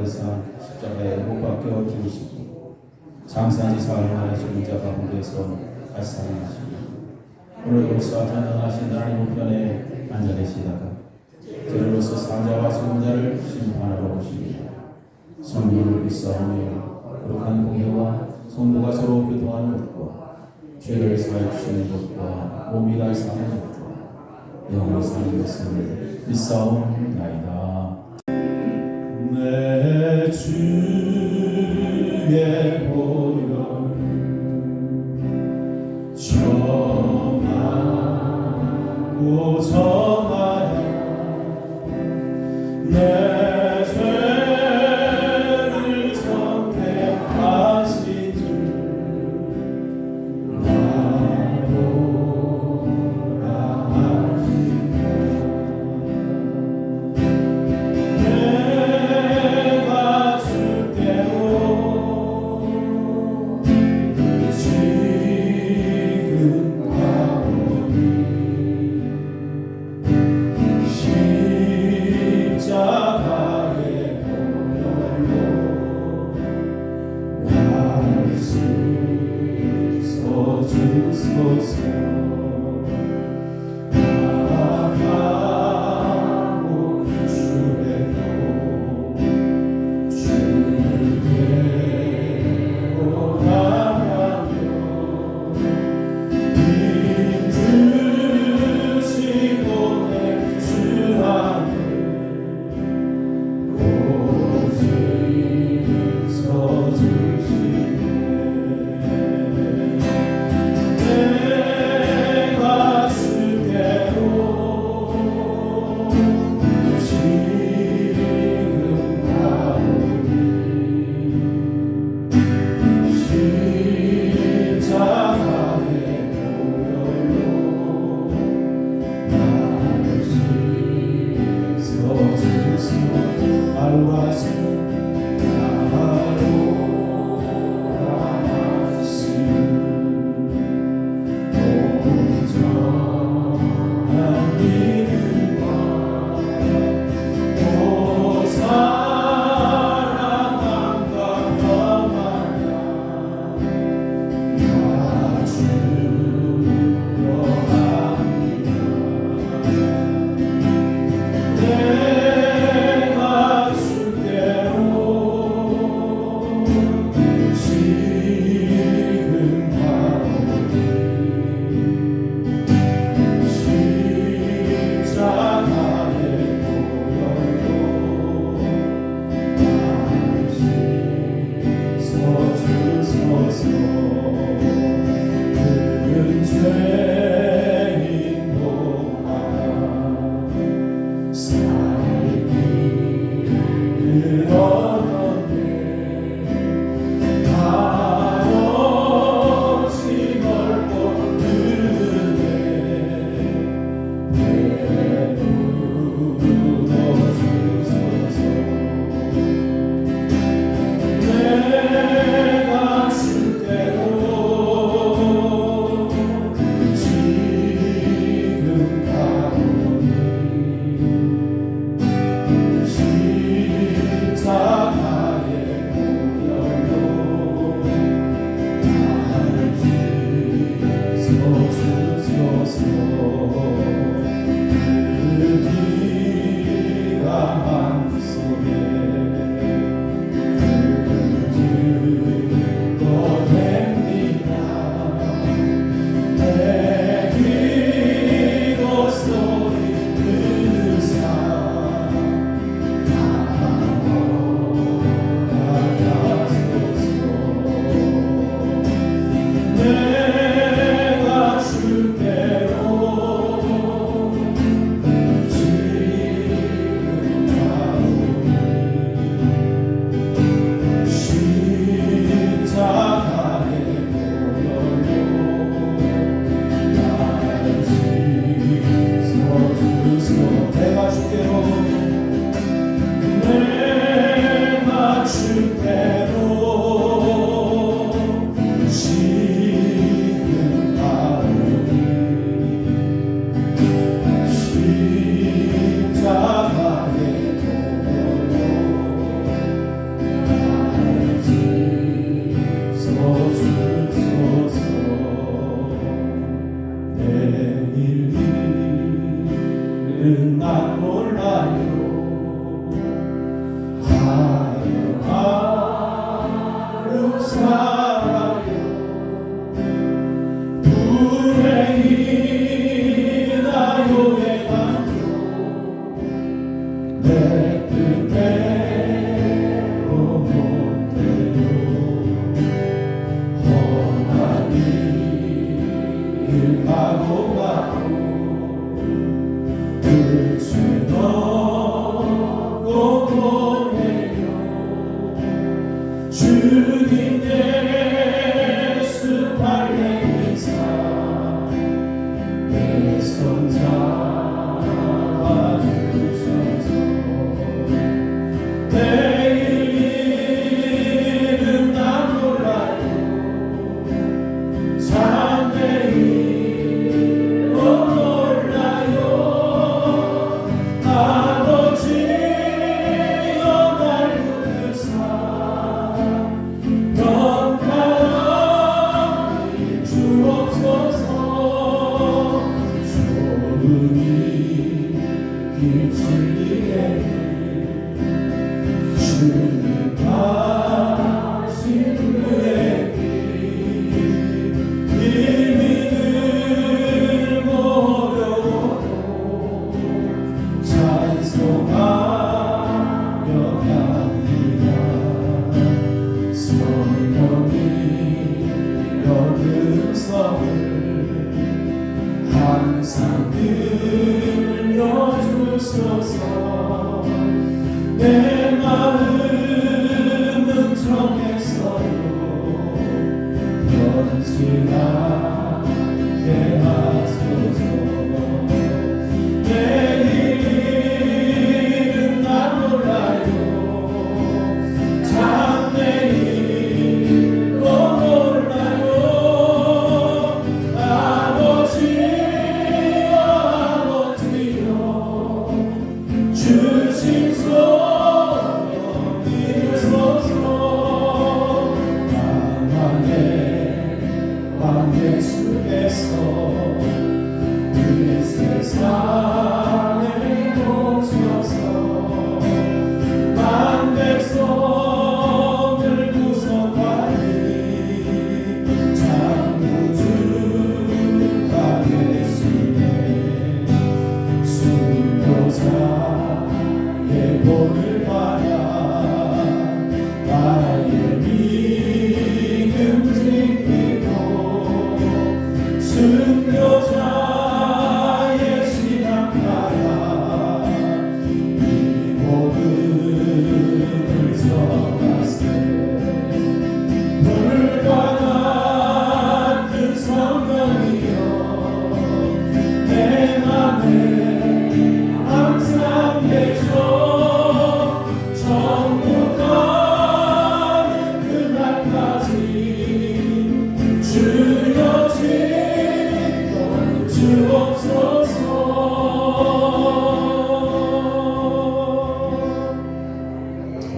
대상 십자가에 못 박혀 죽으시고 장사지 사흘만에 죽은 자 가운데서 다시 살아나시고 오늘로서 전능하신 하나님 우편에 앉아 계시다가 저로서 사자와 수문자를 심판하러 오십니다. 성령을 믿사오며 거룩한 공회와 성도가 서로 교통하는 것과 죄를 사해 주시는 것과 몸이 다 사는 것과 영원히 사는 것을 믿사옵나이다. 내 주의 보혈 정하고 정하여 내 죄를 정죄하신 주 나보라 하시네. 내가 주께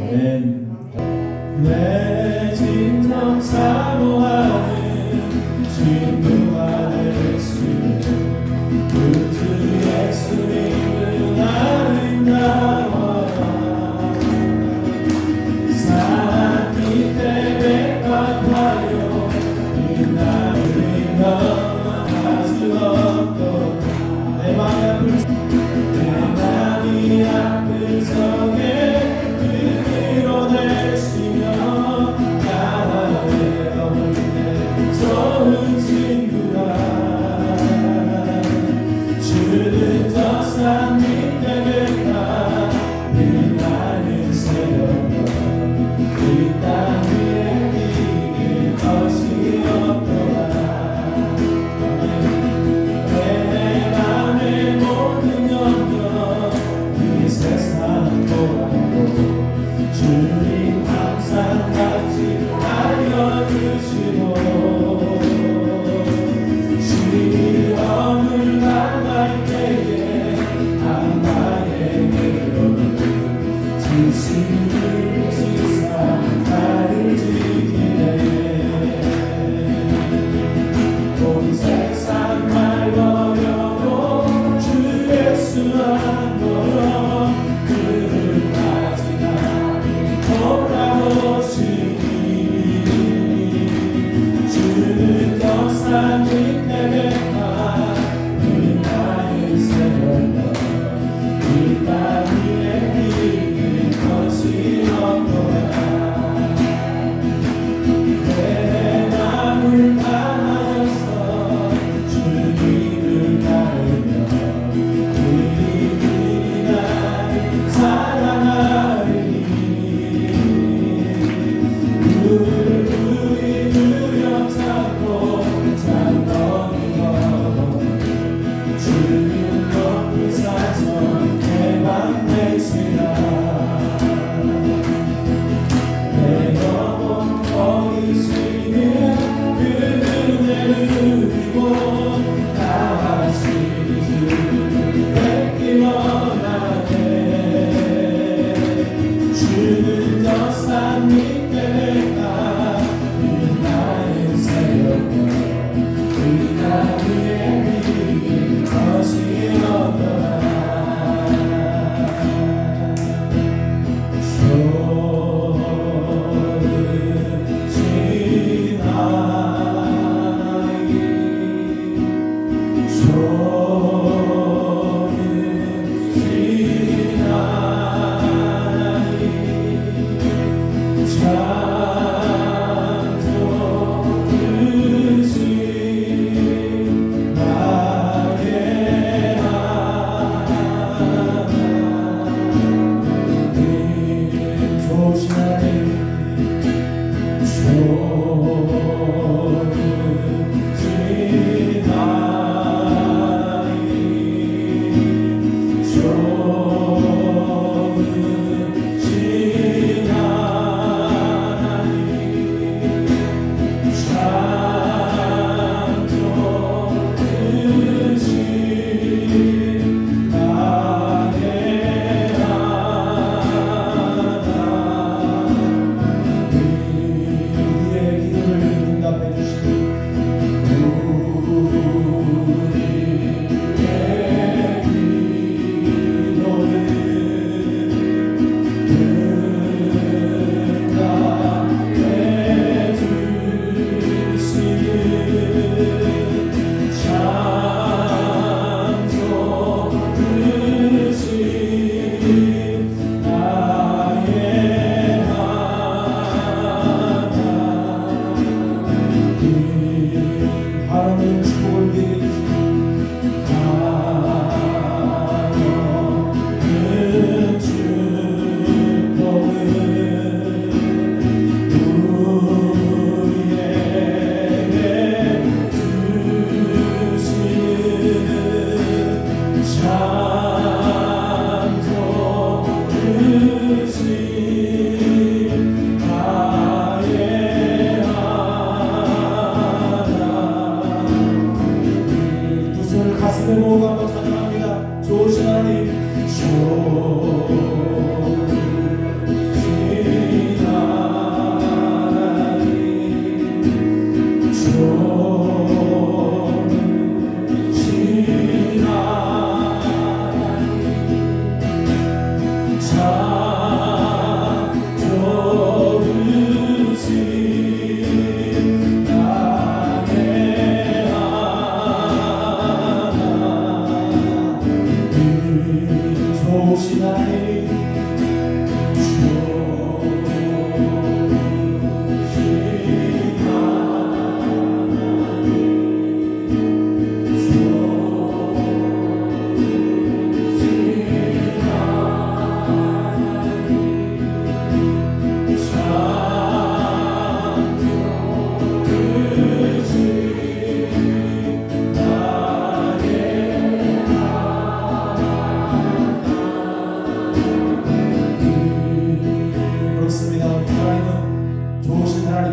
아멘. 내 진정 사모하는 친구 안에 있으면 그 예수님은 아름다워라. 산 밑에 백합하여 빛나는 가수 없고 내 맘이 아픈 성에 끌어내시며 나의 없는 좋은 친구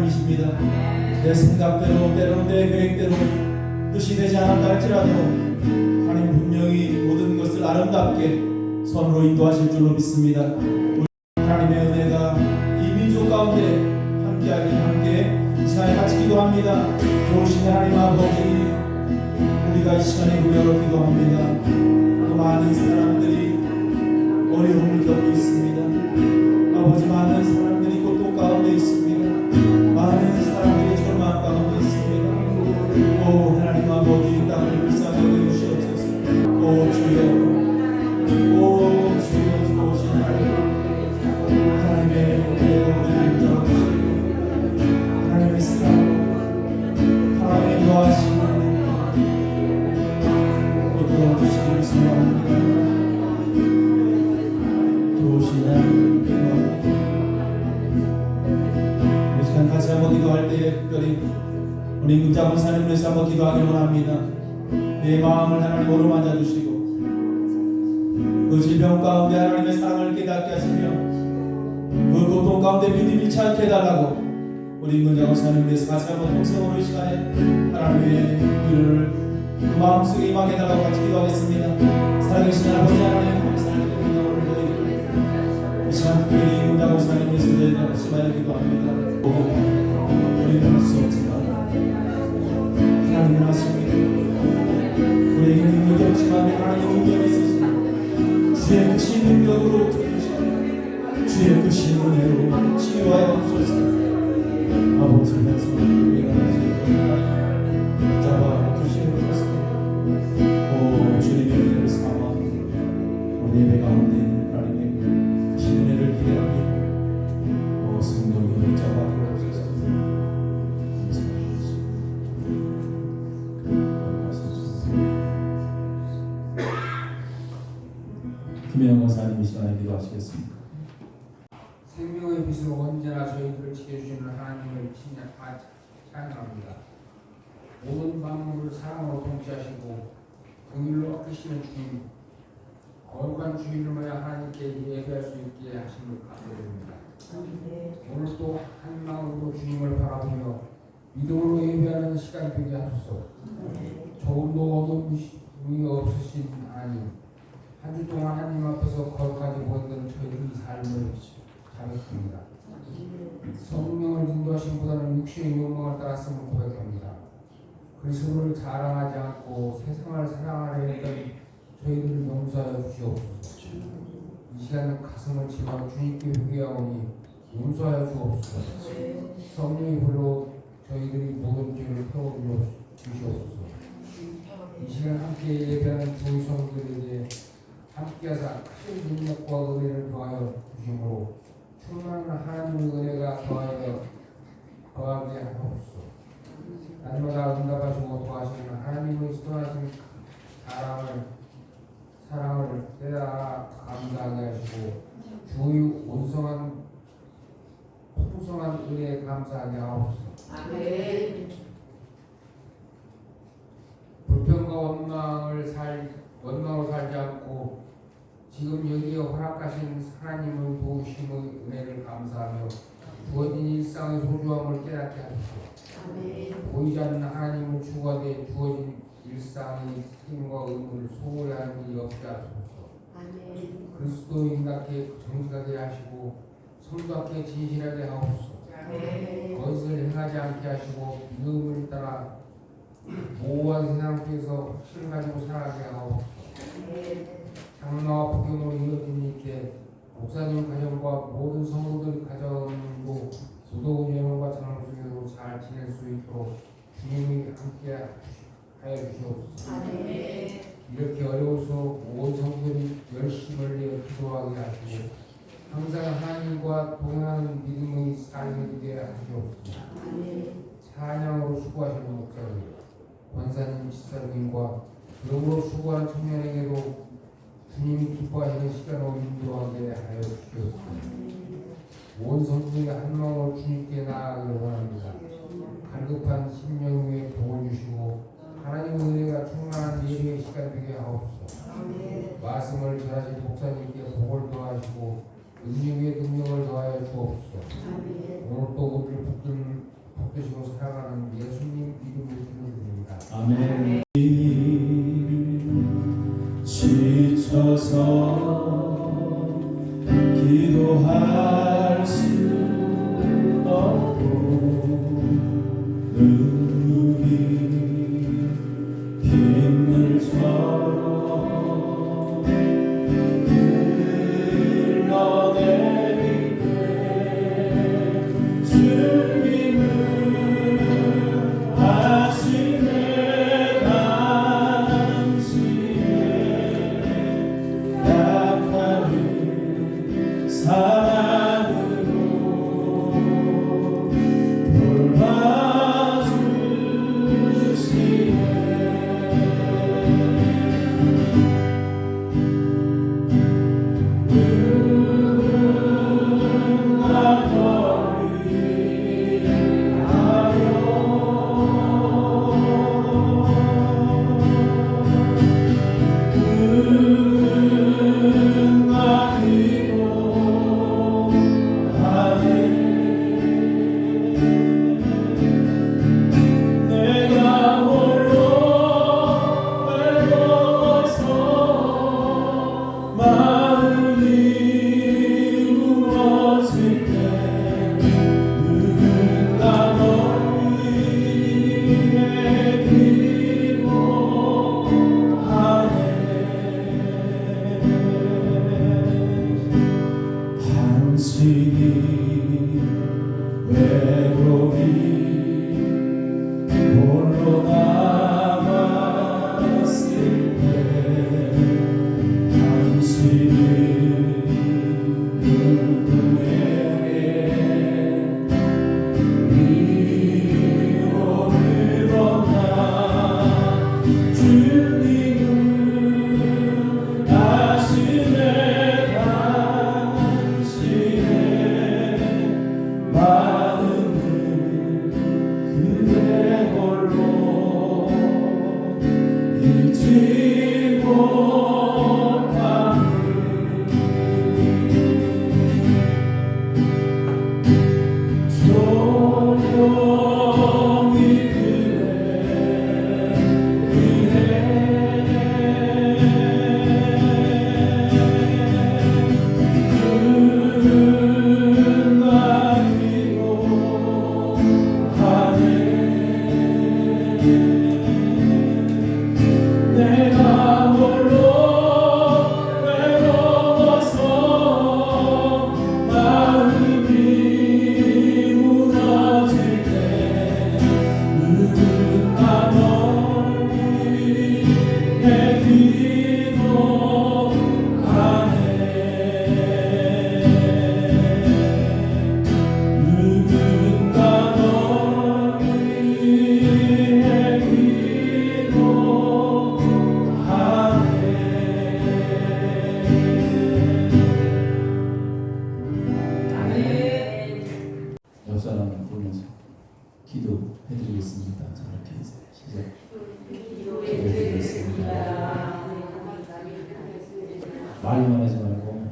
하나님이십니다. 내 생각대로 때로는 내 계획대로 뜻이 되지 않았다 할지라도 하나님 분명히 모든 것을 아름답게 선으로 인도하실 줄로 믿습니다. 하나님의 은혜가 이 민족 가운데 함께하길 함께 이 시간에 같이 기도합니다. 좋으신 하나님 아버지, 우리가 이 시간에 구별로 기도합니다. 또 많은 사람들이 어려움을 겪고 있습니다. 아버지, 많은 사람들이 고통 가운데 있습니다. 많은 사람들이 절망 가운데 있습니다. 오 하나님 아버지, 땅을 불쌍히 여겨주시옵소서. 오 주여, 오 주여, 좋으신 하나님, 하나님의 은혜로 우리를 붙잡아주시고 하나님의 사랑, 하나님의 인도하심 이끌어 주시기를 소망합니다. 좋으신 하나님 기도합니다. 이 시간 같이 한번 기도할 때에 특별히 우리 임금자 권사님을 위해서 한번 기도하기를 원합니다. 내 마음을 하나님 어루만져 주시고 그 질병 가운데 하나님의 사랑을 깨닫게 하시며 그 고통 가운데 믿음 잃지 않게 해달라고 우리 임금자 권사님을 위해서 같이 한번 통성으로 이 시간에 하나님의 일을 그 마음속에 임하게 해달라고 같이 기도하겠습니다. 살아계신 아버지 하나님 감사합니다. 이 시간 특별히 임금자 권사님을 위해서 같이 마여 기도합니다. 우리는 할 수 없지만 하나님은 하십니다. 우리에게 능력이 없지만 하나님 능력이 있으십니다. 주의 크신 능력으로 주시옵소서. 주의 크신 은혜로 치유하여 주소서. 아버지의 말씀을 우리가 붙잡아 주시옵소서. 오 주님의 은혜를 삼아 우리 예배 가운데 하나님의 크신 은혜를 기대하며 오 성령을 붙잡아 주옵소서. 김혜영 권사님 이 시간에 기도하시겠습니다. 생명의 빛으로 언제나 저희들을 지켜주시는 하나님을 찬양합니다. 모든 만물을 사랑으로 통치하시고 긍휼로 아끼시는 주님, 거룩한 주일을 맞아 하나님께 예배할 수 있게 하심을 감사드립니다. 오늘 또 한 마음으로 주님을 바라보며 믿음으로 예배하는 시간 되게 하소서. 조금도 어둠이 없으신 하나님, 한 주 동안 하나님 앞에서 거룩하게 보였던 저희들의 삶을 잘했습니다. 성령을 인도하심보다는 육신의 욕망을 따랐음을 고백합니다. 그리스도를 자랑하지 않고 세상을 사랑하려 했던 저희들을 용서하여 주시옵소서. 이 시간 가슴을 치며 주님께 회개하오니 용서하여 주옵소서. 성령이 불러 저희들이 모든 죄를 태워주시옵소서. 이 시간 함께 예배하는 두 성도들에게 함께하사 큰 능력과 은혜를 더하여 주심으로 충만한 하나님의 은혜가 더하게 하옵소서. 날마다 응답하시고 도와주시는 하나님의 선하신 사랑을 깨달아 감사하게 하시고 주의 풍성한 은혜에 감사하게 하옵소서. 아멘. 불평과 원망으로 살지 않고 지금 여기에 허락하신 하나님의 도우심의 은혜를 감사하며 주어진 일상의 소중함을 깨닫게 하소서. 아멘. 보이지 않는 하나님을 추구하되 주어진 일상의 책임과 의무를 소홀히 하는 일이 없게 하소서. 아멘. 그리스도인답게 정직하게 하시고 성도답게 진실하게 하옵소서. 아멘. 거짓을 행하지 않게 하시고 믿음을 따라 모호한 세상 속에서 확신을 가지고 살아가게 하옵소서. 장로와 부교로 이어진 이께 목사님 가정과 모든 성도들 가정도 무더운 여름과 장로 속에서 잘 지낼 수 있도록 주님이 함께 하여 주시옵소서. 아멘. 이렇게 어려워서 온 성도들이 열심을 내어 기도하게 하시고 항상 하나님과 동행하는 믿음의 삶이 되게 하시옵소서. 아멘. 찬양으로 수고하시는 목사님, 권사님, 집사님과 그러므로 수고하는 청년에게도 주님이 기뻐하시는 시간으로 인도하게 하여 주시옵소서. 온 성도의 한 마음으로 주님께 나아가기를 원합니다. 갈급한 심령 위에 복을 주시고 하나님의 은혜가 충만한 예배의 시간 되게 하옵소서. 말씀을 전하신 목사님께 복을 더하시고 능력에 능력을 더하여 주옵소서. 오늘 또 우리를 붙드시고 사랑하는 예수님 이름으로 기도드립니다. 아멘. 지쳐서 기도할 수 없고 눈물이 빗물처럼 흘러내리네 주님은 하시네 당신의 약함을 사랑으로 내가 홀로 외로워서 마음이 무너질 때 누군가 너희에게 기도하네 당신이 외로이 홀로 남았을 때 당신은 누구에게 위로를 얻나 주님은 아시네 당신의 마음을 그대 홀로 잊지 못하니 조용히 내가 홀로 외로워서 마음이 무너질 때 누군가 너희에게 기도하네 누군가 너희에게 옆 사람을 보면서 기도해드리겠습니다. 저렇게 시작. 기도해드리겠습니다. 말만 하지 말고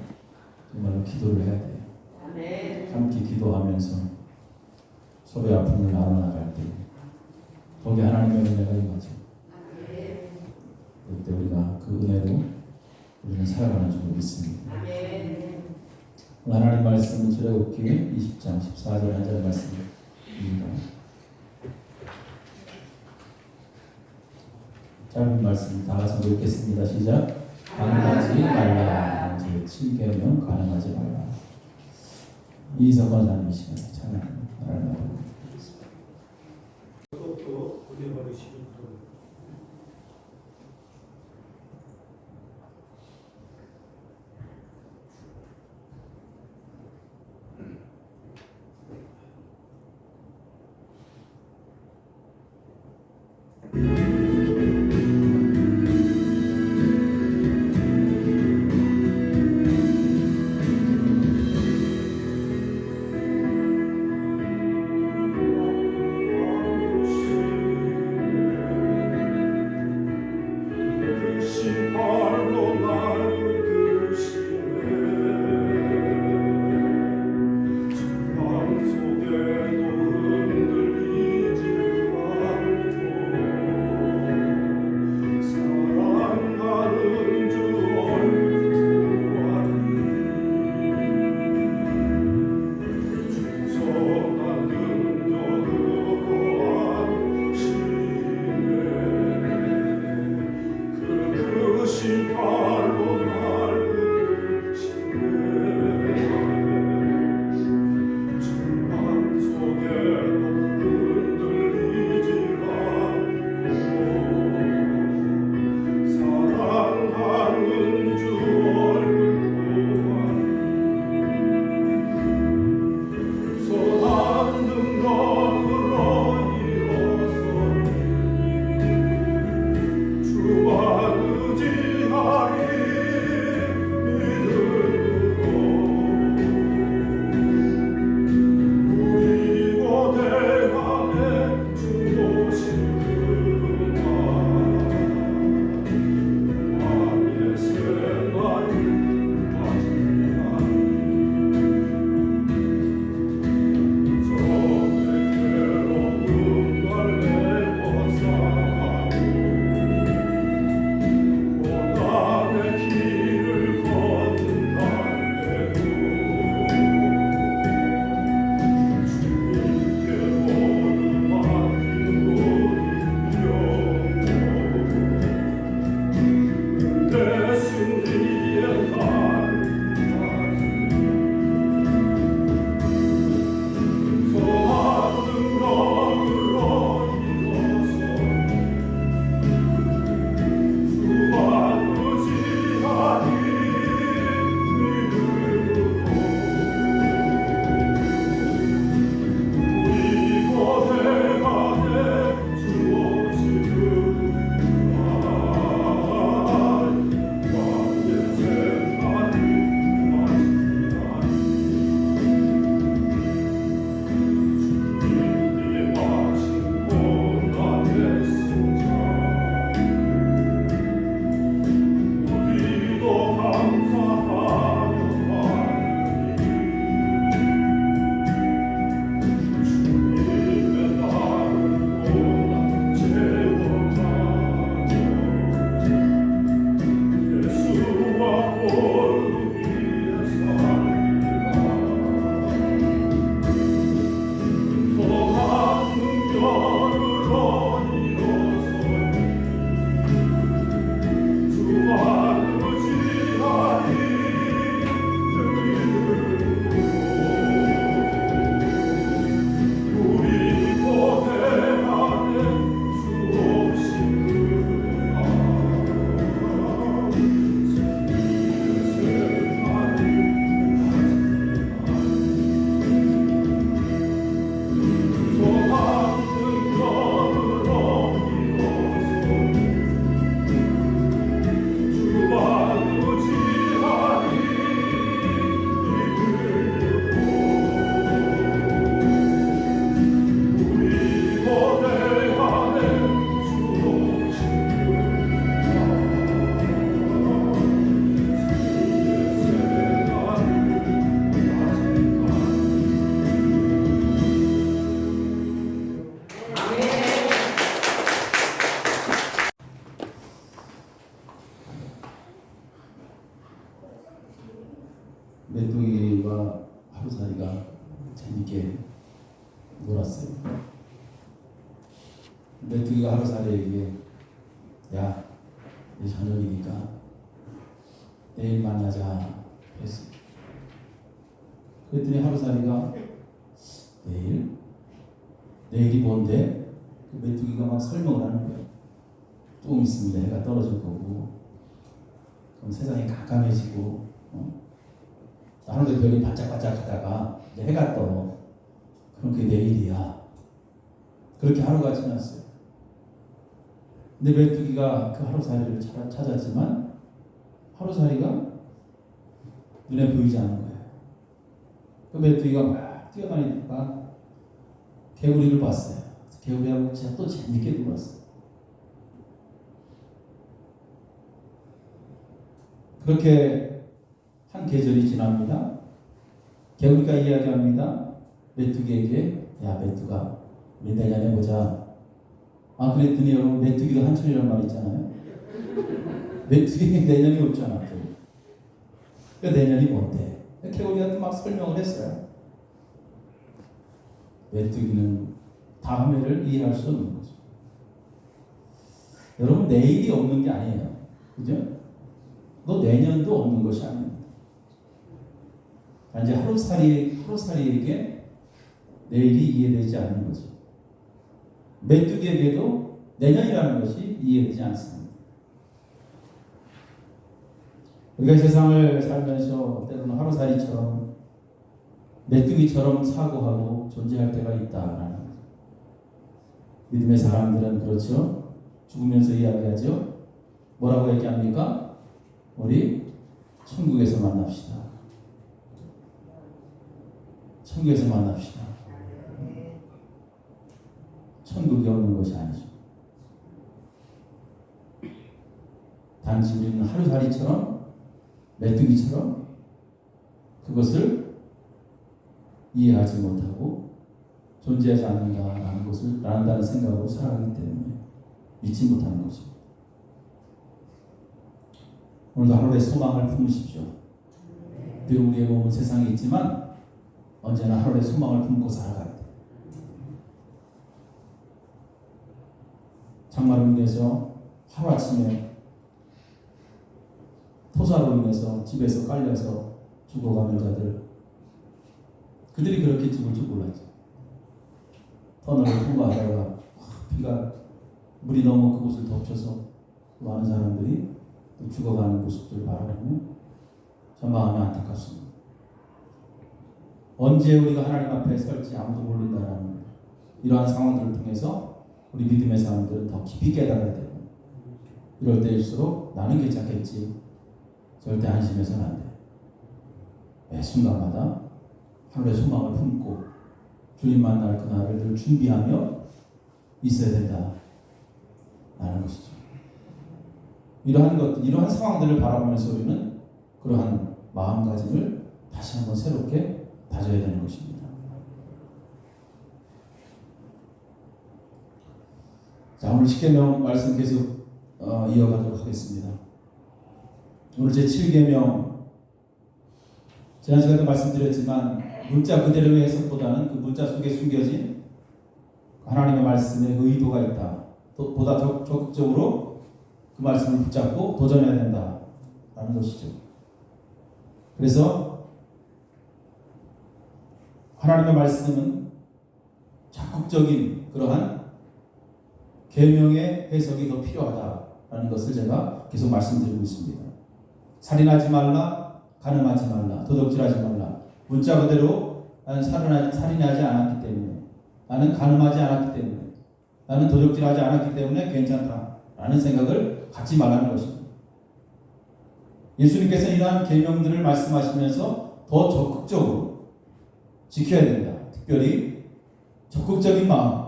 정말로 기도를 해야 돼요. 함께 기도하면서 서로의 아픔을 나눠나갈 때 거기 하나님의 은혜가 임하죠. 그때 우리가 그 은혜로 우리는 살아가는 줄 믿습니다. 하나님 말씀은 출애굽기 20장 14절 한 절 말씀입니다. 짧은 말씀 다 같이 읽겠습니다. 시작. 가능하지 말라. 이제 7계명 가능하지 말라. 이석원 사님 이 시간에 찬양 하나님 앞에 또 보내버리시는 분. 재밌게 놀았어요. 메뚜기가 하루살이에게 야, 이제 저녁이니까 내일 만나자 했어요. 그랬더니 하루살이가 내일이 뭔데? 그 메뚜기가 막 설명을 하는 거예요. 조금 있으면 해가 떨어질 거고, 그럼 세상이 깜깜해지고, 하늘의 별이 반짝반짝하다가 이제 해가 떠. 그럼 그게 내일이야. 그렇게 하루가 지났어요. 근데 메뚜기가 그 하루살이를 찾았지만 하루살이가 눈에 보이지 않는 거예요. 그 메뚜기가 막 뛰어다니다가 개구리를 봤어요. 개구리하고 진짜 또 재밌게 놀았어요. 그렇게 한 계절이 지납니다. 개구리가 이야기합니다. 메뚜기에게 야 메뚜가 우리 내년에 보자. 아 그랬더니 여러분 메뚜기가 한철이라는 말 있잖아요. 메뚜기는 내년이 없잖아. 그 내년이 뭔데? 개구리가 또 막 설명을 했어요. 메뚜기는 다음 해를 이해할 수 없는 거죠. 여러분 내일이 없는 게 아니에요. 그죠? 너 내년도 없는 것이 아닙니다. 이제 하루살이에게 내일이 이해되지 않는 거죠. 메뚜기에게도 내년이라는 것이 이해되지 않습니다. 우리가 세상을 살면서 때로는 하루살이처럼 메뚜기처럼 사고하고 존재할 때가 있다라는 거죠. 믿음의 사람들은 그렇죠. 죽으면서 이야기하죠. 뭐라고 얘기합니까? 우리 천국에서 만납시다. 천국에서 만납시다. 천국이 없는 것이 아니죠. 단지 우리는 하루살이처럼 메뚜기처럼 그것을 이해하지 못하고 존재하지 않는다라는 것을 안다는 생각으로 살아가기 때문에 믿지 못하는 거죠. 오늘도 하루의 소망을 품으십시오. 비록 우리의 몸은 세상에 있지만 언제나 하루의 소망을 품고 살아가야 돼. 장마로 인해서 하루아침에 토사로 인해서 집에서 깔려서 죽어가는 자들, 그들이 그렇게 죽을 줄 몰랐죠. 터널을 통과하다가 비가 물이 너무 그곳을 덮쳐서 많은 사람들이 죽어가는 모습들을 바라보면 참 마음이 안타깝습니다. 언제 우리가 하나님 앞에 설지 아무도 모른다라는 이러한 상황들을 통해서 우리 믿음의 사람들은 더 깊이 깨달아야 되고, 이럴 때일수록 나는 괜찮겠지, 절대 안심해서는 안 돼. 매 순간마다 하루의 소망을 품고 주님 만날 그날을 늘 준비하며 있어야 된다라는 것이죠. 이러한 상황들을 바라보면서 우리는 그러한 마음가짐을 다시 한번 새롭게 다져야 되는 것입니다. 자, 오늘 10계명 말씀 계속 이어가도록 하겠습니다. 오늘 제 7계명, 지난 시간에도 말씀드렸지만 문자 그대로의 해석보다는 그 문자 속에 숨겨진 하나님의 말씀에 의도가 있다. 또 보다 적극적으로 그 말씀을 붙잡고 도전해야 된다라는 것이죠. 그래서 하나님의 말씀은 적극적인 그러한 계명의 해석이 더 필요하다라는 것을 제가 계속 말씀드리고 있습니다. 살인하지 말라, 간음하지 말라, 도둑질하지 말라. 문자 그대로 나는 살인하지 않았기 때문에, 나는 간음하지 않았기 때문에, 나는 도둑질하지 않았기 때문에 괜찮다라는 생각을 갖지 말라는 것입니다. 예수님께서 이러한 계명들을 말씀하시면서 더 적극적으로 지켜야 된다. 특별히 적극적인 마음,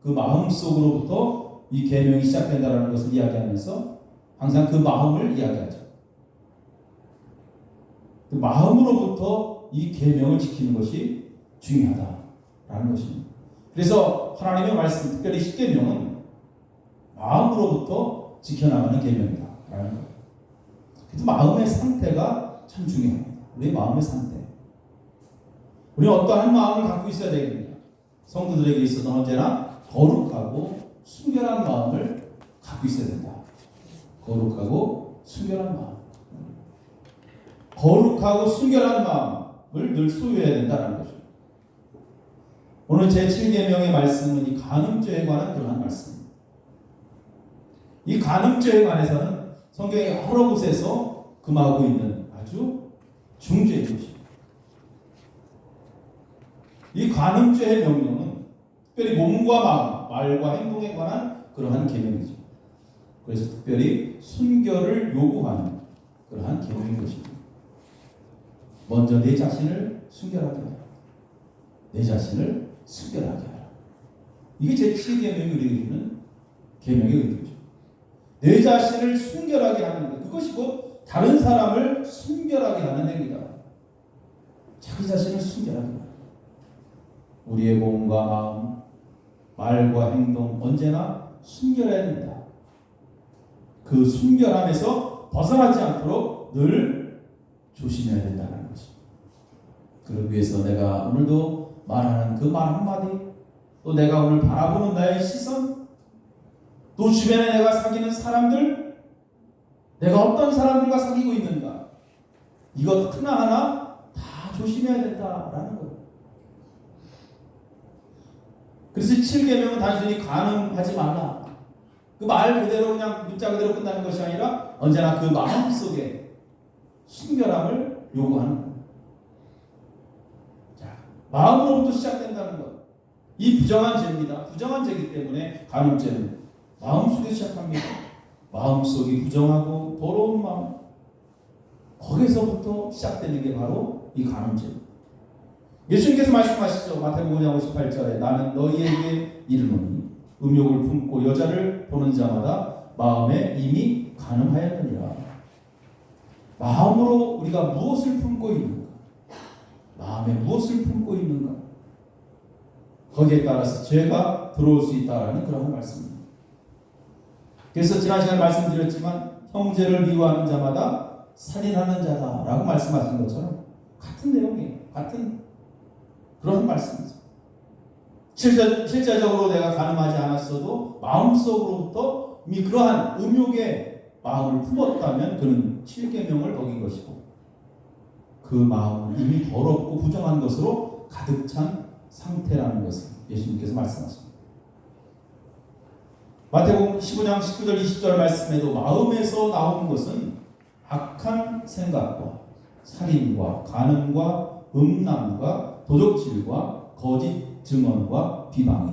그 마음 속으로부터 이 계명이 시작된다는 것을 이야기하면서 항상 그 마음을 이야기하죠. 그 마음으로부터 이 계명을 지키는 것이 중요하다라는 것입니다. 그래서 하나님의 말씀, 특별히 10계명은 마음으로부터 지켜나가는 계명이다라는 거예요. 그래서 마음의 상태가 참 중요합니다. 우리의 마음의 상태. 우리는 어떠한 마음을 갖고 있어야 되겠느냐? 성도들에게 있어서는 언제나 거룩하고 순결한 마음을 갖고 있어야 된다. 거룩하고 순결한 마음. 거룩하고 순결한 마음을 늘 소유해야 된다는 거죠. 오늘 제7계명의 말씀은 이 간음죄에 관한 그러한 말씀입니다. 이 간음죄에 관해서는 성경의 여러 곳에서 금하고 있는 아주 중죄인 것입니다. 이 간음죄의 명령은 특별히 몸과 마음, 말과 행동에 관한 그러한 계명이죠. 그래서 특별히 순결을 요구하는 그러한 계명인 것입니다. 먼저 내 자신을 순결하게 하라. 내 자신을 순결하게 하라. 이게 제7계명이 우리에게 주는 계명의 의도죠. 내 자신을 순결하게 하는 것, 그것이 곧 다른 사람을 순결하게 하는 행위다. 자기 자신을 순결하게 하라. 우리의 몸과 마음, 말과 행동 언제나 순결해야 된다. 그 순결함에서 벗어나지 않도록 늘 조심해야 된다는 것입니다. 그러기 위해서 내가 오늘도 말하는 그 말 한마디, 또 내가 오늘 바라보는 나의 시선, 또 주변에 내가 사귀는 사람들, 내가 어떤 사람들과 사귀고 있는가, 이것 하나하나 다 조심해야 된다라는 거예요. 그래서 7계명은 단순히 간음하지 말라, 그 말 그대로 그냥 문자 그대로 끝나는 것이 아니라 언제나 그 마음 속에 순결함을 요구하는 거예요. 자, 마음으로부터 시작된다는 것. 이 부정한 죄입니다. 부정한 죄이기 때문에 간음죄는 마음속에 시작합니다. 마음속이 부정하고 더러운 마음, 거기서부터 시작되는 게 바로 이 간음죄입니다. 예수님께서 말씀하시죠. 마태복음 5장 58절에 나는 너희에게 이르노니 음욕을 품고 여자를 보는 자마다 마음에 이미 간음하였느니라. 마음으로 우리가 무엇을 품고 있는가? 마음에 무엇을 품고 있는가? 거기에 따라서 죄가 들어올 수 있다라는 그런 말씀입니다. 그래서 지난 시간에 말씀드렸지만 형제를 미워하는 자마다 살인하는 자다라고 말씀하신 것처럼 같은 내용이에요. 같은 그런 말씀이죠. 실제적으로 내가 간음하지 않았어도 마음속으로부터 이미 그러한 음욕의 마음을 품었다면 그는 7계명을 어긴 것이고 그 마음은 이미 더럽고 부정한 것으로 가득 찬 상태라는 것을 예수님께서 말씀하십니다. 마태복음 15장 19절 20절 말씀에도 마음에서 나오는 것은 악한 생각과 살인과 간음과 음란과 도적질과 거짓 증언과 비방이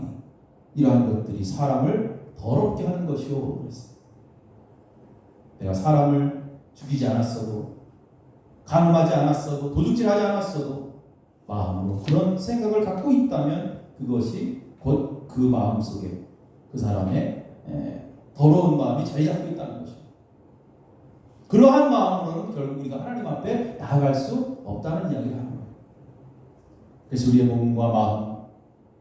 이러한 것들이 사람을 더럽게 하는 것이요. 그랬어요. 내가 사람을 죽이지 않았어도 간음하지 않았어도 도둑질하지 않았어도 마음으로 그런 생각을 갖고 있다면 그것이 곧 그 마음 속에 그 사람의 더러운 마음이 자리 잡고 있다는 것입니다. 그러한 마음으로는 결국 우리가 하나님 앞에 나아갈 수 없다는 이야기를 하는 거예요. 그래서 우리의 몸과 마음,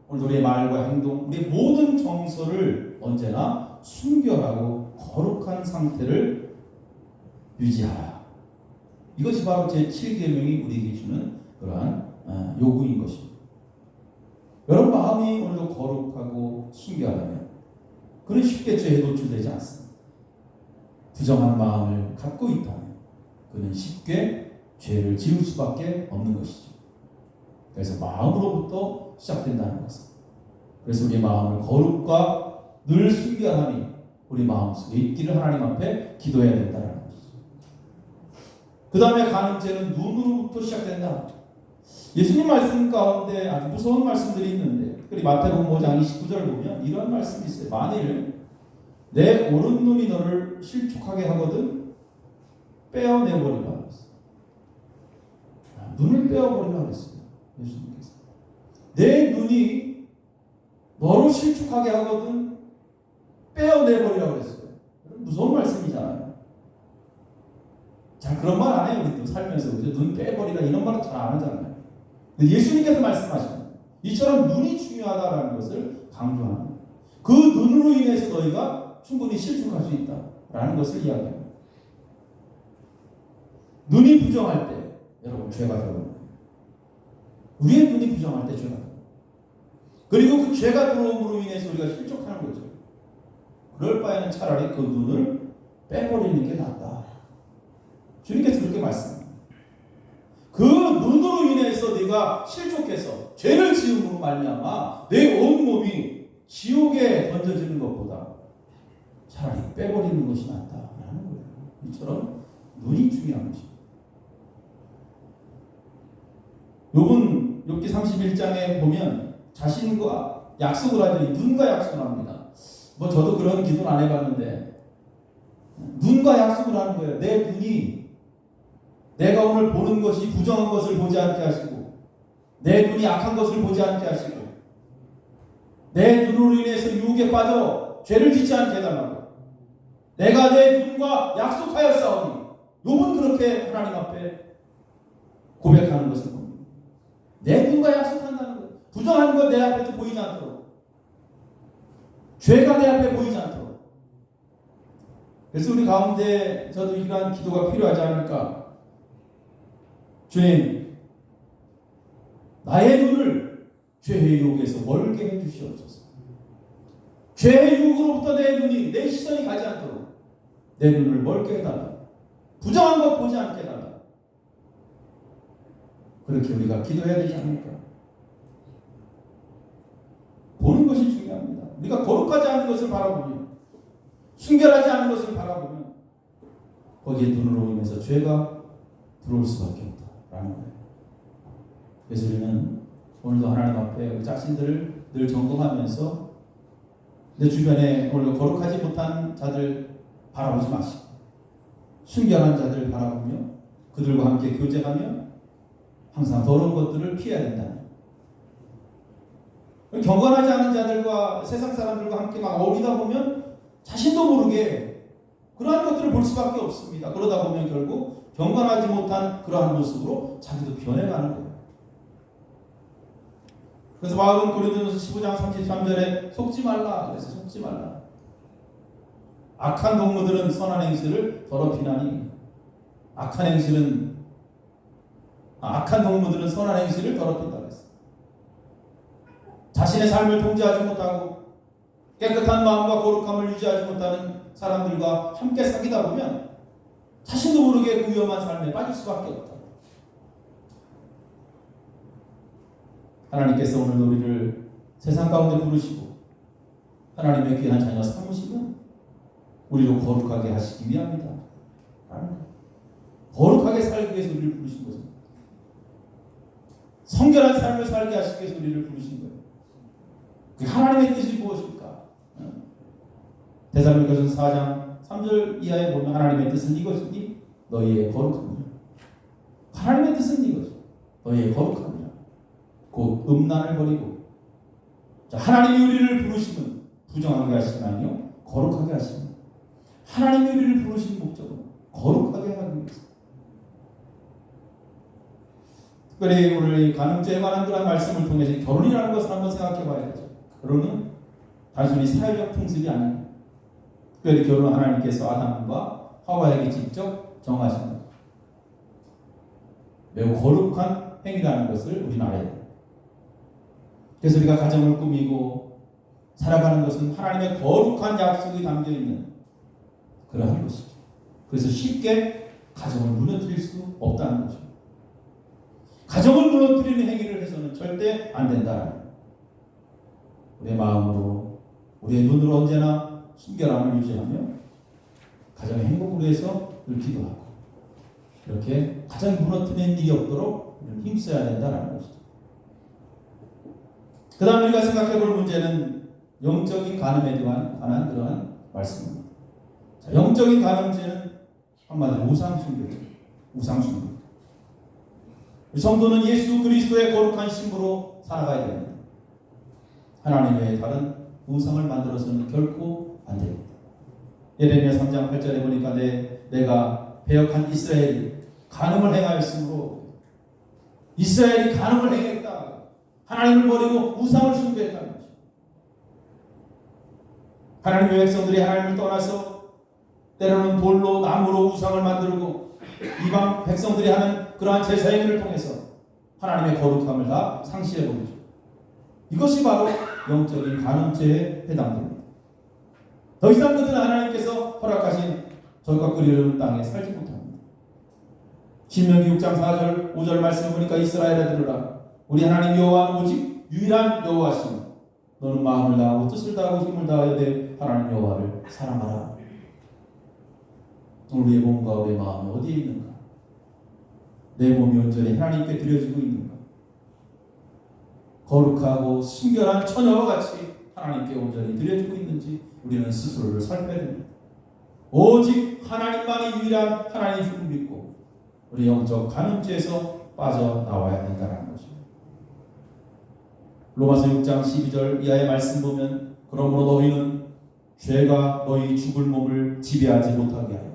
오늘 우리의 말과 행동, 우리의 모든 정서를 언제나 순결하고 거룩한 상태를 유지하라. 이것이 바로 제7계명이 우리에게 주는 그러한 요구인 것입니다. 여러분 마음이 오늘도 거룩하고 순결하면 그는 쉽게 죄에 노출되지 않습니다. 부정한 마음을 갖고 있다면 그는 쉽게 죄를 지을 수밖에 없는 것이죠. 그래서 마음으로부터 시작된다는 것입니다. 그래서 우리의 마음을 거룩과 늘 순결함이 우리 마음속에 있기를 하나님 앞에 기도해야 된다는 것이죠. 그 다음에 간음죄는 눈으로부터 시작된다. 예수님 말씀 가운데 아주 무서운 말씀들이 있는데 특별히 마태복음 5장 29절 보면 이런 말씀이 있어요. 만일 내 오른 눈이 너를 실족하게 하거든 빼어내버리라 하셨어요. 눈을 빼어버리라 하셨어요. 예수님께서 내 눈이 너를 실족하게 하거든 빼어내버리라 그랬어요. 무서운 말씀이잖아요. 자, 그런 말 안 해요. 우리도 살면서 눈 빼버리라 이런 말은 잘 안 하잖아요. 근데 예수님께서 말씀하십니다. 이처럼 눈이 중요하다라는 것을 강조합니다. 그 눈으로 인해서 너희가 충분히 실족할 수 있다라는 것을 이야기합니다. 눈이 부정할 때 여러분 죄가 들어옵니다. 우리의 눈이 부정할 때 죄가. 그리고 그 죄가 들어옴으로 인해서 우리가 실족하는 거죠. 그럴 바에는 차라리 그 눈을 빼버리는 게 낫다. 주님께서 그렇게 말씀합니다. 그 눈으로 인해서 네가 실족해서 죄를 지음으로 말미암아 내 온몸이 지옥에 던져지는 것보다 차라리 빼버리는 것이 낫다라는 거예요. 이처럼 눈이 중요한 것입니다. 욥은 욥기 31장에 보면 자신과 약속을 하더니 눈과 약속을 합니다. 뭐 저도 그런 기도는 안 해봤는데 눈과 약속을 하는 거예요. 내 눈이 내가 오늘 보는 것이 부정한 것을 보지 않게 하시고 내 눈이 악한 것을 보지 않게 하시고 내 눈으로 인해서 유혹에 빠져 죄를 짓지 않게 해달라고 내가 내 눈과 약속하였사오니 욥은 그렇게 하나님 앞에 고백하는 것을 봅니다. 내 눈과 약속한다는 것 부정한 것 내 앞에 보이지 않도록 죄가 내 앞에 보이지 않도록 그래서 우리 가운데 저도 이러한 기도가 필요하지 않을까. 주님, 나의 눈을 죄의 유혹에서 멀게 해주시옵소서. 죄의 유혹으로부터 내 눈이, 내 시선이 가지 않도록 내 눈을 멀게 해달라. 부정한 것 보지 않게 해달라. 그렇게 우리가 기도해야 되지 않을까. 보는 것이 중요합니다. 우리가 거룩하지 않은 것을 바라보면, 순결하지 않은 것을 바라보면 거기에 눈으로 인해서 죄가 들어올 수밖에 없다라는 거예요. 그래서 우리는 오늘도 하나님 앞에 우리 자신들을 늘 점검하면서 내 주변에 오늘 거룩하지 못한 자들 바라보지 마시고 순결한 자들 바라보며 그들과 함께 교제하며 항상 더러운 것들을 피해야 된다. 경건하지 않은 자들과 세상 사람들과 함께 막 어울리다 보면 자신도 모르게 그러한 것들을 볼 수밖에 없습니다. 그러다 보면 결국 경건하지 못한 그러한 모습으로 자기도 변해가는 거예요. 그래서 바울은 고린도전서 15장 33절에 속지 말라. 그래서 속지 말라. 악한 동무들은 선한 행실을 더럽히나니 악한 동무들은 선한 행실을 더럽힌다 그랬어요. 자신의 삶을 통제하지 못하고 깨끗한 마음과 거룩함을 유지하지 못하는 사람들과 함께 사귀다 보면 자신도 모르게 그 위험한 삶에 빠질 수밖에 없다. 하나님께서 오늘 우리를 세상 가운데 부르시고 하나님의 귀한 자녀 삼으시고 우리를 거룩하게 하시기 위함이다. 거룩하게 살기 위해서 우리를 부르신 거죠. 성결한 삶을 살게 하시기 위해서 우리를 부르신 거예요. 그 하나님의 뜻이 무엇일까? 데살로니가전서 4장 3절 이하에 보면 하나님의 뜻은 이것이니 너희의 거룩함이라. 하나님의 뜻은 이거죠. 너희의 거룩함이라. 곧 음란을 버리고 하나님이 우리를 부르심은 부정하게 하시는 아니요 거룩하게 하시는 하나님이 우리를 부르신 목적은 거룩하게 하기 위해서. 특별히 오늘 간음죄에 관한 그런 말씀을 통해서 결혼이라는 것을 한번 생각해 봐야 되죠. 결혼은 단순히 사회적 풍습이 아닙니다. 특별히 결혼 하나님께서 아담과 하와에게 직접 정하신 것. 매우 거룩한 행위라는 것을 우리는 알아야 됩니다. 그래서 우리가 가정을 꾸미고 살아가는 것은 하나님의 거룩한 약속이 담겨있는 그러한 것이죠. 그래서 쉽게 가정을 무너뜨릴 수 없다는 거죠. 가정을 무너뜨리는 행위를 해서는 절대 안 된다는 거예요. 우리의 마음으로 우리의 눈으로 언제나 순결함을 유지하며 가정의 행복을 위해서 늘 기도하고 이렇게 가정이 무너뜨리는 일이 없도록 힘써야 된다는 것이죠. 그 다음 우리가 생각해 볼 문제는 영적인 간음에 관한 그러한 말씀입니다. 자, 영적인 간음죄는 한마디로 우상숭배죠. 우상숭배. 성도는 예수 그리스도의 거룩한 신부로 살아가야 됩니다. 하나님 외에 다른 우상을 만들어서는 결코 안 됩니다. 예레미야 3장 8절에 보니까 내가 배역한 이스라엘이 간음을 행하였으므로 이스라엘이 간음을 행했다. 하나님을 버리고 우상을 숭배했다는 것입니다. 하나님의 백성들이 하나님을 떠나서 때로는 돌로 나무로 우상을 만들고 이방 백성들이 하는 그러한 제사행위를 통해서 하나님의 거룩함을 다 상실해버리죠. 이것이 바로 영적인 간음죄에 해당됩니다. 더 이상 그들은 하나님께서 허락하신 적과 끓이는 땅에 살지 못합니다. 신명기 6장 4절 5절 말씀을 보니까 이스라엘아 들으라. 우리 하나님 여호와는 오직 유일한 여호와시니 너는 마음을 다하고 뜻을 다하고 힘을 다하여 내 하나님 여호와를 사랑하라. 우리의 몸과 우리의 마음이 어디에 있는가? 내 몸이 온전히 하나님께 드려지고 있는가? 거룩하고 순결한 처녀와 같이 하나님께 온전히 드려지고 있는지 우리는 스스로를 살펴야 됩니다. 오직 하나님만이 유일한 하나님을 믿고 우리 영적 간음죄에서 빠져나와야 된다는 것입니다. 로마서 6장 12절 이하의 말씀 보면 그러므로 너희는 죄가 너희 죽을 몸을 지배하지 못하게 하여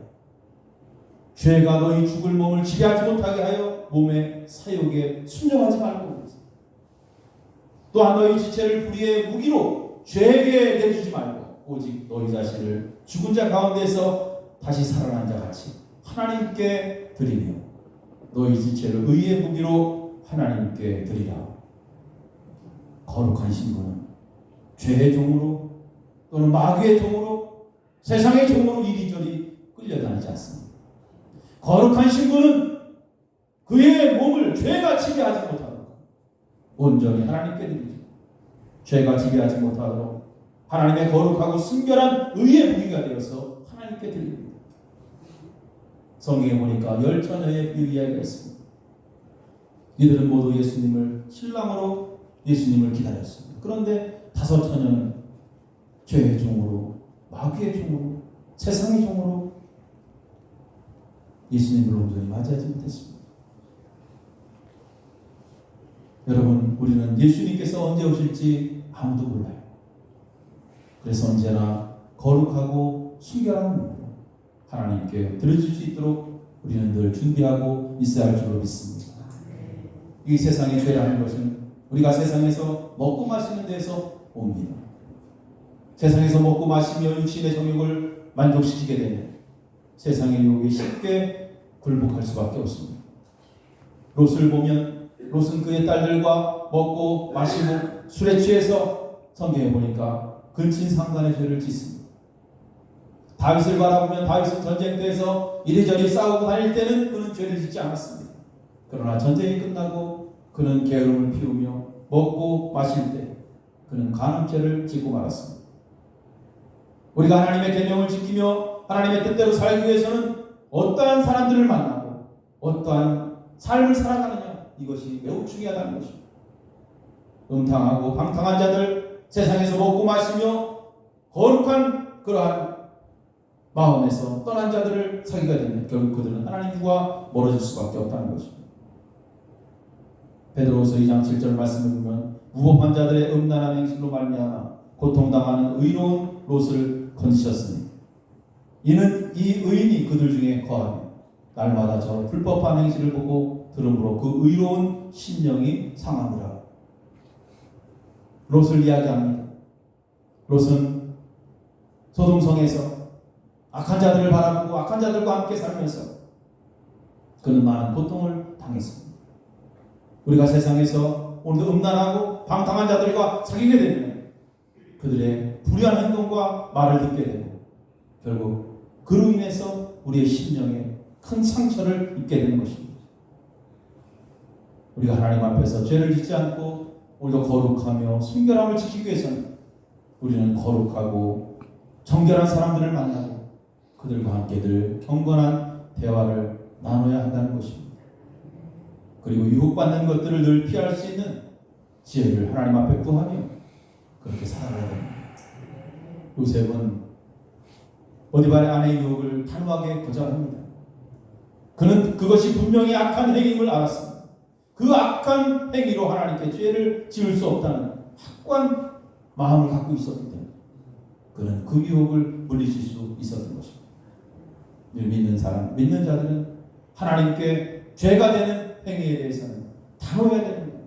죄가 너희 죽을 몸을 지배하지 못하게 하여 몸의 사욕에 순종하지 말고 또한 너희 지체를 불의의 무기로 죄에게 내주지 말고 오직 너희 자신을 죽은 자 가운데서 다시 살아난 자 같이 하나님께 드리며 너희 지체를 의의 무기로 하나님께 드리라. 거룩한 신분은 죄의 종으로 또는 마귀의 종으로 세상의 종으로 이리저리 끌려다니지 않습니다. 거룩한 신분은 그의 몸을 죄가 지배하지 못하도록 온전히 하나님께 드리죠. 죄가 지배하지 못하도록 하나님의 거룩하고 순결한 의의 무기가 되어서 하나님께 드립니다. 성경에 보니까 10처녀의 이야기가 있습니다. 이들은 모두 예수님을 신랑으로 예수님을 기다렸습니다. 그런데 5처녀는 죄의 종으로 마귀의 종으로 세상의 종으로 예수님을 온전히 맞이하지 못했습니다. 여러분, 우리는 예수님께서 언제 오실지 아무도 몰라요. 그래서 언제나 거룩하고 순결한 몸으로 하나님께 드려질 수 있도록 우리는 늘 준비하고 있어야 할 줄로 믿습니다. 이 세상의 죄라는 것은 우리가 세상에서 먹고 마시는 데서 옵니다. 세상에서 먹고 마시며 육신의 정욕을 만족시키게 되면 세상의 유혹에 쉽게 굴복할 수밖에 없습니다. 롯을 보면 롯은 그의 딸들과 먹고 마시고 술에 취해서 성경에 보니까 근친상간의 죄를 짓습니다. 다윗을 바라보면 다윗은 전쟁터에서 이리저리 싸우고 다닐 때는 그는 죄를 짓지 않았습니다. 그러나 전쟁이 끝나고 그는 게으름을 피우며 먹고 마실 때 그는 간음죄를 짓고 말았습니다. 우리가 하나님의 계명을 지키며 하나님의 뜻대로 살기 위해서는 어떠한 사람들을 만나고 어떠한 삶을 살아가느냐, 이것이 매우 중요하다는 것입니다. 음탕하고 방탕한 자들, 세상에서 먹고 마시며 거룩한 그러한 마음에서 떠난 자들을 사귀게 되면 결국 그들은 하나님과 멀어질 수밖에 없다는 것입니다. 베드로후서 2장 7절 말씀을 보면 무법한 자들의 음란한 행실로 말미암아 고통당하는 의로운 롯을 건지셨으니 이는 이 의인이 그들 중에 거하며 날마다 저 불법한 행실을 보고 들음으로 그 의로운 심령이 상하니라. 롯을 이야기합니다. 롯은 소돔성에서 악한 자들을 바라보고 악한 자들과 함께 살면서 그는 많은 고통을 당했습니다. 우리가 세상에서 오늘도 음란하고 방탕한 자들과 사귀게 되면 그들의 불의한 행동과 말을 듣게 되고 결국 그로 인해서 우리의 심령에 큰 상처를 입게 되는 것입니다. 우리가 하나님 앞에서 죄를 짓지 않고 오늘도 거룩하며 순결함을 지키기 위해서는 우리는 거룩하고 정결한 사람들을 만나고 그들과 함께 늘 경건한 대화를 나눠야 한다는 것입니다. 그리고 유혹받는 것들을 늘 피할 수 있는 지혜를 하나님 앞에 구하며 그렇게 살아가야 됩니다. 요셉은 보디발의 아내의 유혹을 단호하게 거절합니다. 그는 그것이 분명히 악한 행위임을 알았습니다. 그 악한 행위로 하나님께 죄를 지을 수 없다는 확고한 마음을 갖고 있었기 때문에 그는 그 유혹을 물리칠 수 있었던 것입니다. 믿는 사람, 믿는 자들은 하나님께 죄가 되는 행위에 대해서는 단호해야 됩니다.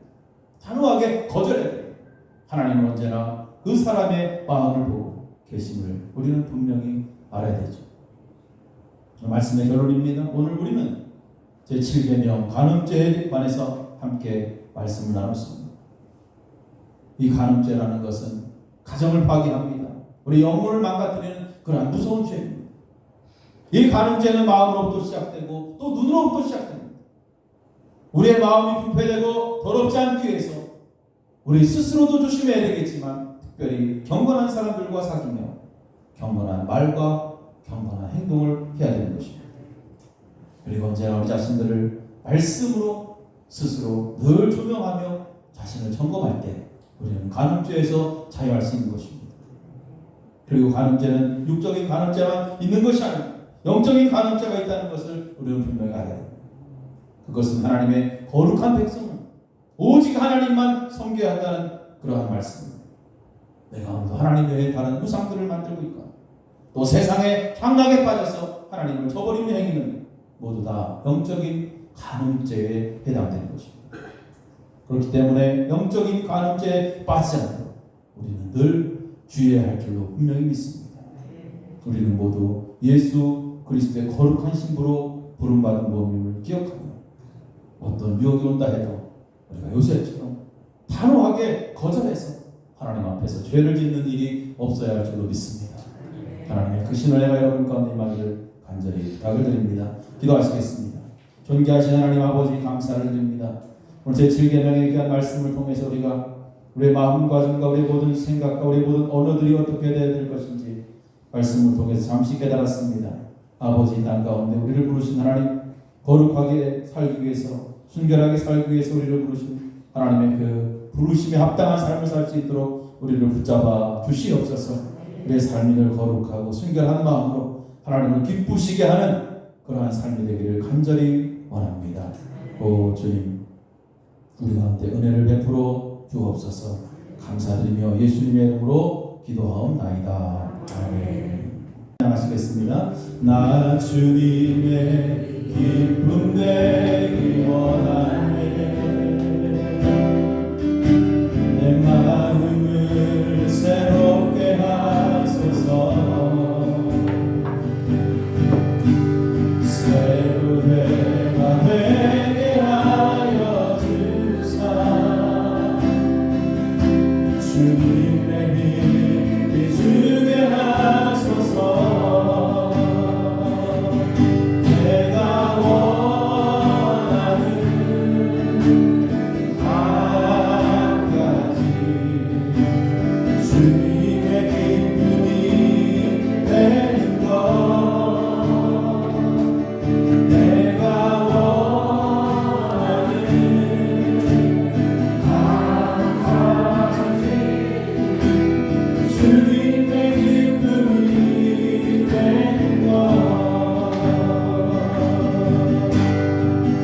단호하게 거절해야 됩니다. 하나님은 언제나 그 사람의 마음을 보고 계심을 우리는 분명히 알아야 되죠. 말씀의 결론입니다. 오늘 우리는 제7계명 간음죄에 관해서 함께 말씀을 나눴습니다. 이 간음죄라는 것은 가정을 파괴합니다. 우리 영혼을 망가뜨리는 그러한 무서운 죄입니다. 이 간음죄는 마음으로부터 시작되고 또 눈으로부터 시작됩니다. 우리의 마음이 부패되고 더럽지 않기 위해서 우리 스스로도 조심해야 되겠지만 특별히 경건한 사람들과 사귀며 경건한 말과 경건한 행동을 해야 되는 것입니다. 그리고 언제나 우리 자신들을 말씀으로 스스로 늘 조명하며 자신을 점검할 때 우리는 간음죄에서 자유할 수 있는 것입니다. 그리고 간음죄는 육적인 간음죄만 있는 것이 아니고 영적인 간음죄가 있다는 것을 우리는 분명히 알아야 됩니다. 그것은 하나님의 거룩한 백성은 오직 하나님만 섬겨야 한다는 그러한 말씀입니다. 내가 오늘도 하나님 외에 다른 우상들을 만들고 있고 또 세상의 향락에 빠져서 하나님을 저버리는 행위는 모두 다 영적인 간음죄에 해당되는 것입니다. 그렇기 때문에 영적인 간음죄에 빠지지 않도록 우리는 늘 주의해야 할 줄로 분명히 믿습니다. 우리는 모두 예수 그리스도의 거룩한 신부로 부름받은 몸임을 기억하며 어떤 유혹이 온다 해도 우리가 요셉처럼 단호하게 거절해서 하나님 앞에서 죄를 짓는 일이 없어야 할 줄로 믿습니다. 하나님의 그 신원해가 여러분 가운데 임하기를 간절히 부탁을 드립니다. 기도하시겠습니다. 존귀하신 하나님 아버지 감사를 드립니다. 오늘 제7계명의 귀한 말씀을 통해서 우리가 우리의 마음과 정과 우리의 모든 생각과 우리의 모든 언어들이 어떻게 되어야 될 것인지 말씀을 통해서 잠시 깨달았습니다. 아버지 땅 가운데 우리를 부르신 하나님 거룩하게 살기 위해서 순결하게 살기 위해서 우리를 부르신 하나님의 그 부르심에 합당한 삶을 살 수 있도록 우리를 붙잡아 주시옵소서. 우리의 삶이 늘 거룩하고 순결한 마음으로 하나님을 기쁘시게 하는 그러한 삶이 되기를 간절히 원합니다. 오 주님 우리 가운데 은혜를 베풀어 주옵소서. 감사드리며 예수님의 이름으로 기도하옵나이다. 아멘. 하시겠습니다. 나 주님의 기쁨 되기 원하네. 내 마음을 새롭게 하소서. 새로 내가 되게 하여 주사. 주님의 힘이 주게 하소서. 내가 원하는 한 가지 주님의 기쁨이 되는 것. 내가 원하는 한 가지 주님의 기쁨이 되는 것.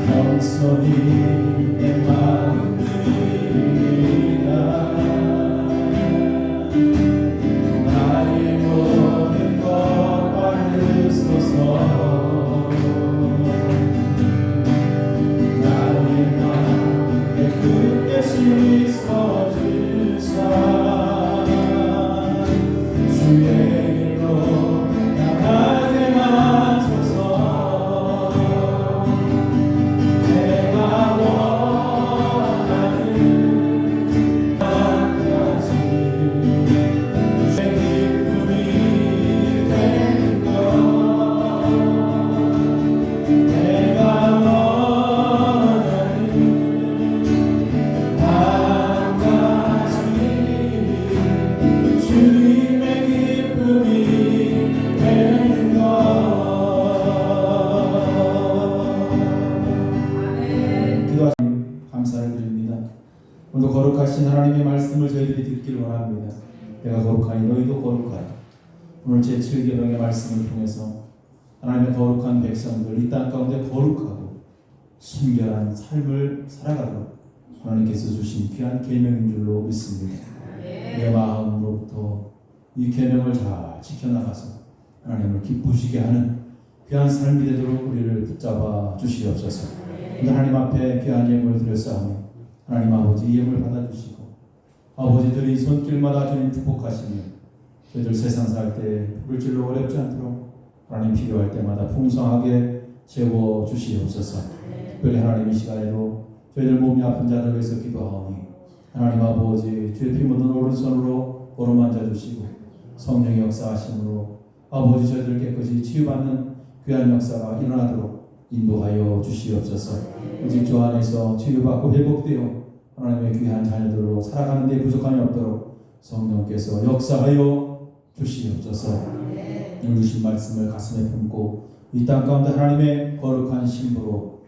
겸손히 내 마음 드립니다. 나의 모든 것 받으소서. 나의 마음에 굳게 씻어 주사. 주의 길로 나가게 하소서. 내가 원하는 한 가지 주의 기쁨이 되는 것. 내가 원하는 한 가지 주님의 기쁨이 되는 것. 기도하신 감사를 드립니다. 오늘도 거룩하신 하나님의 말씀을 저희들이 듣기를 원합니다. 내가 거룩하니 너희도 거룩하라. 오늘 제7계명의 말씀을 통해서 하나님의 거룩한 백성들 이 땅 가운데 거룩하고 순결한 삶을 살아가도록 하나님께서 주신 귀한 계명인 줄로 믿습니다. 내 마음으로부터 이 계명을 잘 지켜나가서 하나님을 기쁘시게 하는 귀한 삶이 되도록 우리를 붙잡아 주시옵소서. 오늘 하나님 앞에 귀한 예물을 드렸사오며 하나님 아버지 이 예물 받아주시고 아버지들이 손길마다 주님 축복하시며 저희들 세상 살 때 물질로 어렵지 않도록 하나님 필요할 때마다 풍성하게 채워 주시옵소서. 특별히 하나님 이 시간에도 저희들 몸이 아픈 자들 위해서 기도하오니 하나님 아버지 주의 피 묻은 오른손으로 오르만져 주시고 성령의 역사하심으로 아버지 저희들 깨끗이 치유받는 귀한 역사가 일어나도록 인도하여 주시옵소서. 오직 주 안에서 치유받고 회복되어 하나님의 귀한 자녀들로 살아가는 데 부족함이 없도록 성령께서 역사하여 주시옵소서. 오늘 주신 말씀을 가슴에 품고 이 땅 가운데 하나님의 거룩한 신부로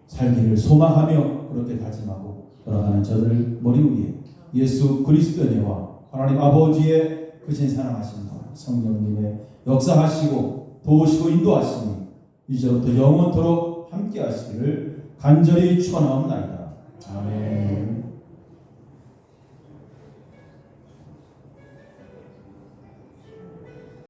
살기를 소망하며 그렇게 다짐하고 돌아가는 저들 머리 위에 예수 그리스도의 은혜와 하나님 아버지의 크신 사랑하심과 성령님의 역사하시고 도우시고 인도하시니 이제부터 영원토록 함께 하시기를 간절히 축원하옵나이다. 아멘.